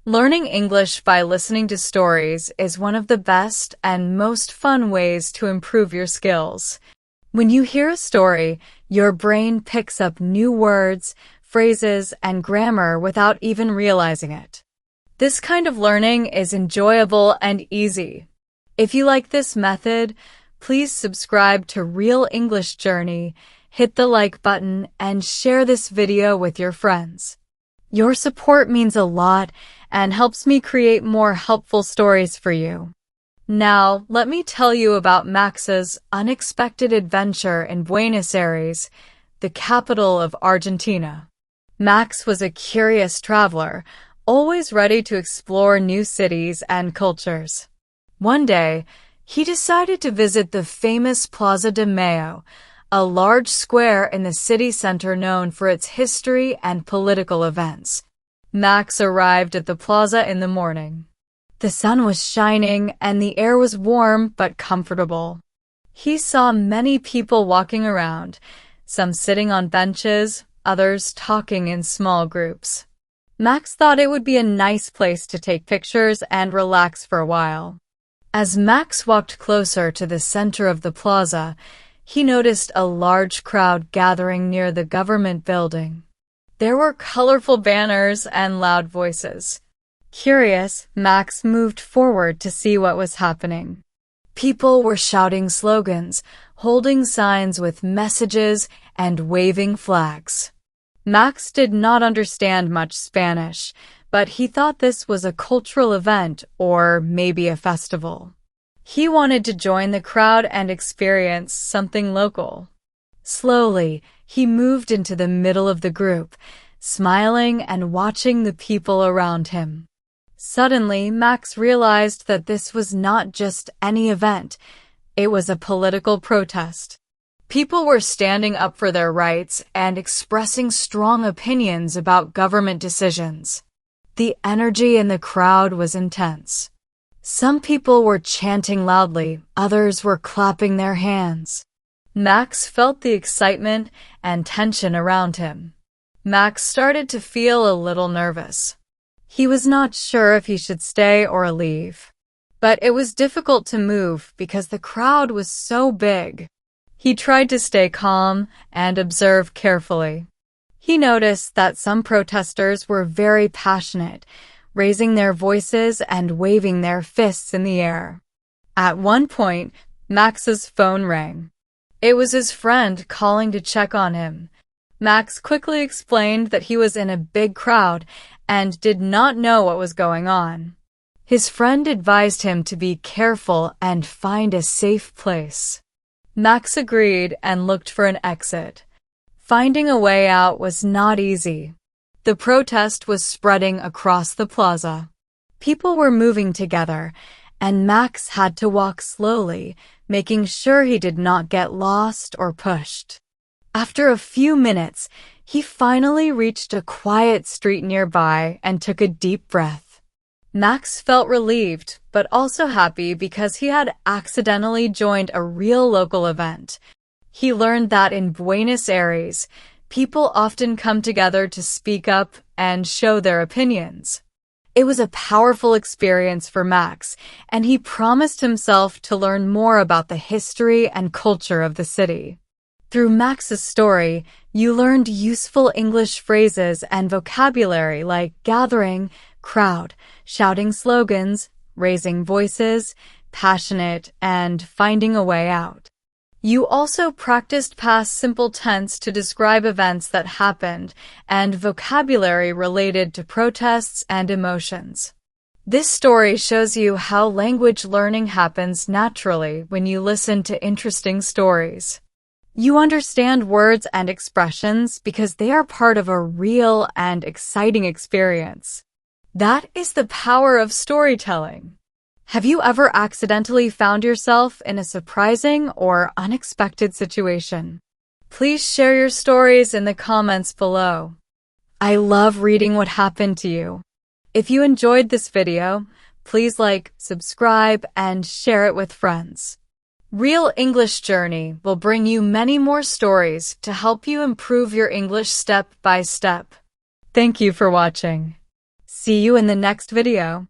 Learning English by listening to stories is one of the best and most fun ways to improve your skills. When you hear a story, your brain picks up new words, phrases, and grammar without even realizing it. This kind of learning is enjoyable and easy. If you like this method, please subscribe to Real English Journey, hit the like button, and share this video with your friends. Your support means a lot and helps me create more helpful stories for you. Now, let me tell you about Max's unexpected adventure in Buenos Aires, the capital of Argentina. Max was a curious traveler, always ready to explore new cities and cultures. One day, he decided to visit the famous Plaza de Mayo, a large square in the city center known for its history and political events. Max arrived at the plaza in the morning. The sun was shining and the air was warm but comfortable. He saw many people walking around, some sitting on benches, others talking in small groups. Max thought it would be a nice place to take pictures and relax for a while. As Max walked closer to the center of the plaza, he noticed a large crowd gathering near the government building. There were colorful banners and loud voices. Curious, Max moved forward to see what was happening. People were shouting slogans, holding signs with messages, and waving flags. Max did not understand much Spanish, but he thought this was a cultural event or maybe a festival. He wanted to join the crowd and experience something local. Slowly, he moved into the middle of the group, smiling and watching the people around him. Suddenly, Max realized that this was not just any event. It was a political protest. People were standing up for their rights and expressing strong opinions about government decisions. The energy in the crowd was intense. Some people were chanting loudly, others were clapping their hands. Max felt the excitement and tension around him. Max started to feel a little nervous. He was not sure if he should stay or leave. But it was difficult to move because the crowd was so big. He tried to stay calm and observe carefully. He noticed that some protesters were very passionate, raising their voices and waving their fists in the air. At one point, Max's phone rang. It was his friend calling to check on him. Max quickly explained that he was in a big crowd and did not know what was going on. His friend advised him to be careful and find a safe place. Max agreed and looked for an exit. Finding a way out was not easy. The protest was spreading across the plaza. People were moving together, and Max had to walk slowly, making sure he did not get lost or pushed. After a few minutes, he finally reached a quiet street nearby and took a deep breath. Max felt relieved, but also happy because he had accidentally joined a real local event. He learned that in Buenos Aires, people often come together to speak up and show their opinions. It was a powerful experience for Max, and he promised himself to learn more about the history and culture of the city. Through Max's story, you learned useful English phrases and vocabulary like gathering, crowd, shouting slogans, raising voices, passionate, and finding a way out. You also practiced past simple tense to describe events that happened and vocabulary related to protests and emotions. This story shows you how language learning happens naturally when you listen to interesting stories. You understand words and expressions because they are part of a real and exciting experience. That is the power of storytelling. Have you ever accidentally found yourself in a surprising or unexpected situation? Please share your stories in the comments below. I love reading what happened to you. If you enjoyed this video, please like, subscribe, and share it with friends. Real English Journey will bring you many more stories to help you improve your English step by step. Thank you for watching. See you in the next video.